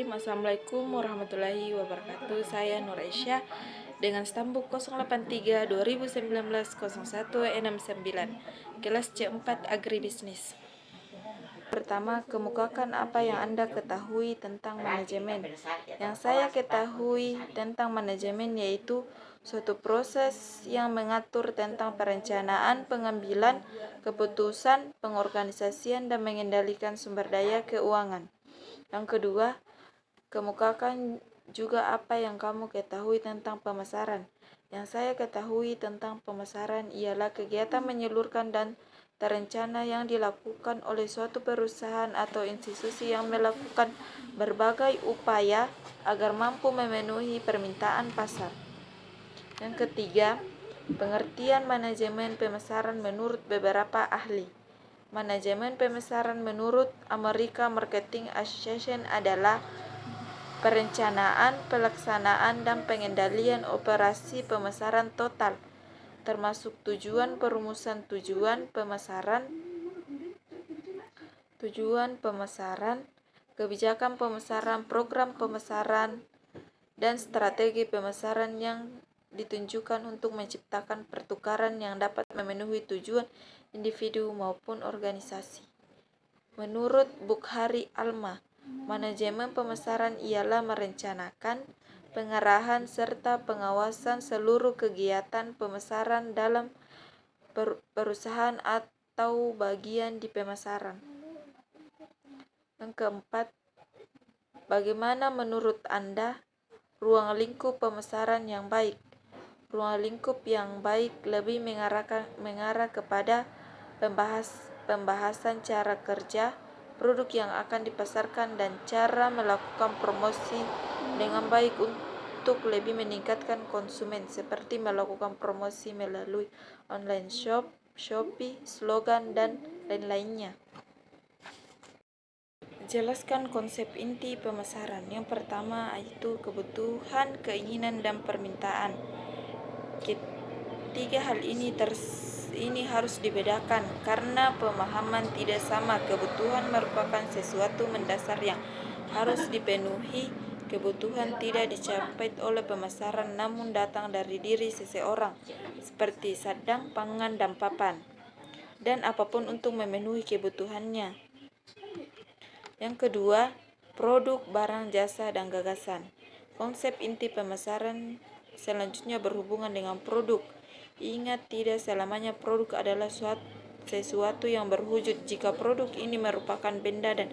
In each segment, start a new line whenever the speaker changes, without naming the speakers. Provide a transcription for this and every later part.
Bismillahirrahmanirrahim. Assalamualaikum warahmatullahi wabarakatuh. Saya Nur Aisyah dengan stambuk 083 2019 0169 kelas C4 Agribisnis. Pertama, kemukakan apa yang Anda ketahui tentang manajemen. Yang saya ketahui tentang manajemen yaitu suatu proses yang mengatur tentang perencanaan, pengambilan keputusan, pengorganisasian, dan mengendalikan sumber daya keuangan. Yang kedua, kemukakan juga apa yang kamu ketahui tentang pemasaran. Yang saya ketahui tentang pemasaran ialah kegiatan menyalurkan dan terencana yang dilakukan oleh suatu perusahaan atau institusi yang melakukan berbagai upaya agar mampu memenuhi permintaan pasar. Yang ketiga, pengertian manajemen pemasaran menurut beberapa ahli. Manajemen pemasaran menurut American Marketing Association adalah perencanaan, pelaksanaan, dan pengendalian operasi pemasaran total, termasuk tujuan perumusan tujuan pemasaran, kebijakan pemasaran, program pemasaran, dan strategi pemasaran yang ditunjukkan untuk menciptakan pertukaran yang dapat memenuhi tujuan individu maupun organisasi. Menurut Bukhari Alma, manajemen pemasaran ialah merencanakan, pengarahan, serta pengawasan seluruh kegiatan pemasaran dalam perusahaan atau bagian di pemasaran. Yang keempat, bagaimana menurut Anda ruang lingkup pemasaran yang baik? Ruang lingkup yang baik lebih mengarah kepada pembahasan cara kerja, produk yang akan dipasarkan, dan cara melakukan promosi dengan baik untuk lebih meningkatkan konsumen, seperti melakukan promosi melalui online shop, Shopee, slogan, dan lain-lainnya. Jelaskan konsep inti pemasaran. Yang pertama yaitu kebutuhan, keinginan, dan permintaan. Ketiga hal ini harus dibedakan karena pemahaman tidak sama. Kebutuhan merupakan sesuatu mendasar yang harus dipenuhi. Kebutuhan tidak dicapai oleh pemasaran namun datang dari diri seseorang, seperti sandang, pangan, dan papan, dan apapun untuk memenuhi kebutuhannya. Yang kedua, produk, barang, jasa, dan gagasan. Konsep inti pemasaran selanjutnya berhubungan dengan produk. Ingat, tidak selamanya produk adalah sesuatu yang berwujud. Jika produk ini merupakan benda dan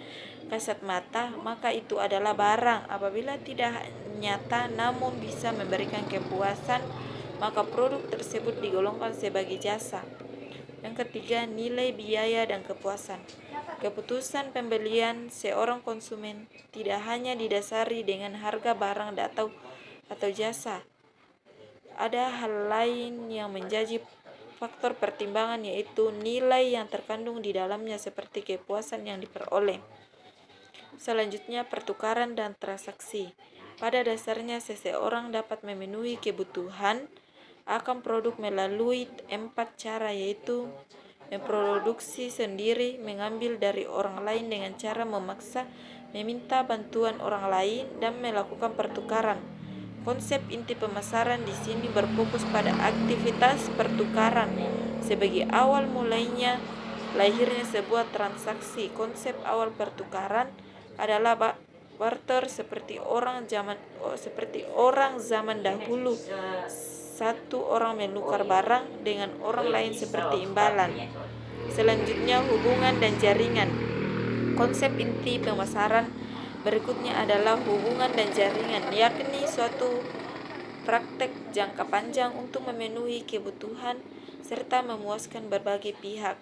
kasat mata, maka itu adalah barang. Apabila tidak nyata namun bisa memberikan kepuasan, maka produk tersebut digolongkan sebagai jasa. Yang ketiga, nilai, biaya, dan kepuasan. Keputusan pembelian seorang konsumen tidak hanya didasari dengan harga barang atau jasa. Ada hal lain yang menjadi faktor pertimbangan, yaitu nilai yang terkandung di dalamnya seperti kepuasan yang diperoleh. Selanjutnya, pertukaran dan transaksi. Pada dasarnya seseorang dapat memenuhi kebutuhan akan produk melalui 4 cara, yaitu memproduksi sendiri, mengambil dari orang lain dengan cara memaksa, meminta bantuan orang lain, dan melakukan pertukaran. Konsep inti pemasaran di sini berfokus pada aktivitas pertukaran sebagai awal mulainya lahirnya sebuah transaksi. Konsep awal pertukaran adalah barter seperti orang zaman dahulu. Satu orang menukar barang dengan orang lain seperti imbalan. Selanjutnya, hubungan dan jaringan. Konsep inti pemasaran berikutnya adalah hubungan dan jaringan, yakni suatu praktek jangka panjang untuk memenuhi kebutuhan serta memuaskan berbagai pihak.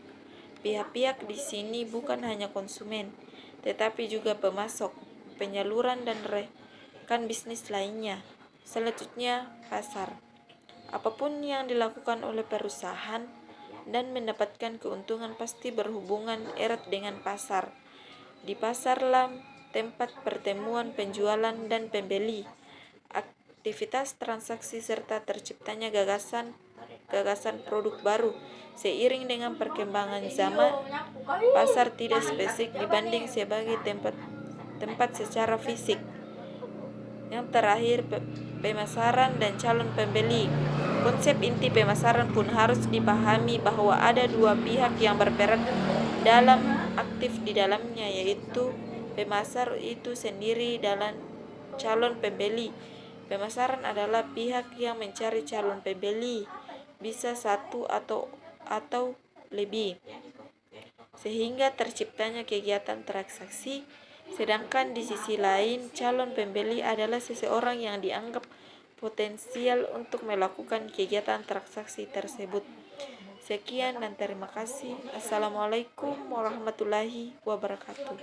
Pihak-pihak di sini bukan hanya konsumen, tetapi juga pemasok, penyaluran, dan rekan bisnis lainnya. Selanjutnya, pasar. Apapun yang dilakukan oleh perusahaan dan mendapatkan keuntungan pasti berhubungan erat dengan pasar. Di pasarlah tempat pertemuan penjualan dan pembeli, aktivitas transaksi, serta terciptanya gagasan produk baru. Seiring dengan perkembangan zaman, pasar tidak spesifik dibanding sebagai tempat secara fisik, Yang terakhir, pemasaran dan calon pembeli. Konsep inti pemasaran pun harus dipahami bahwa ada dua pihak yang berperan dalam aktif di dalamnya, yaitu pemasar itu sendiri dan calon pembeli. Pemasaran adalah pihak yang mencari calon pembeli, bisa satu atau lebih, sehingga terciptanya kegiatan transaksi. Sedangkan di sisi lain, calon pembeli adalah seseorang yang dianggap potensial untuk melakukan kegiatan transaksi tersebut. Sekian dan terima kasih. Assalamualaikum warahmatullahi wabarakatuh.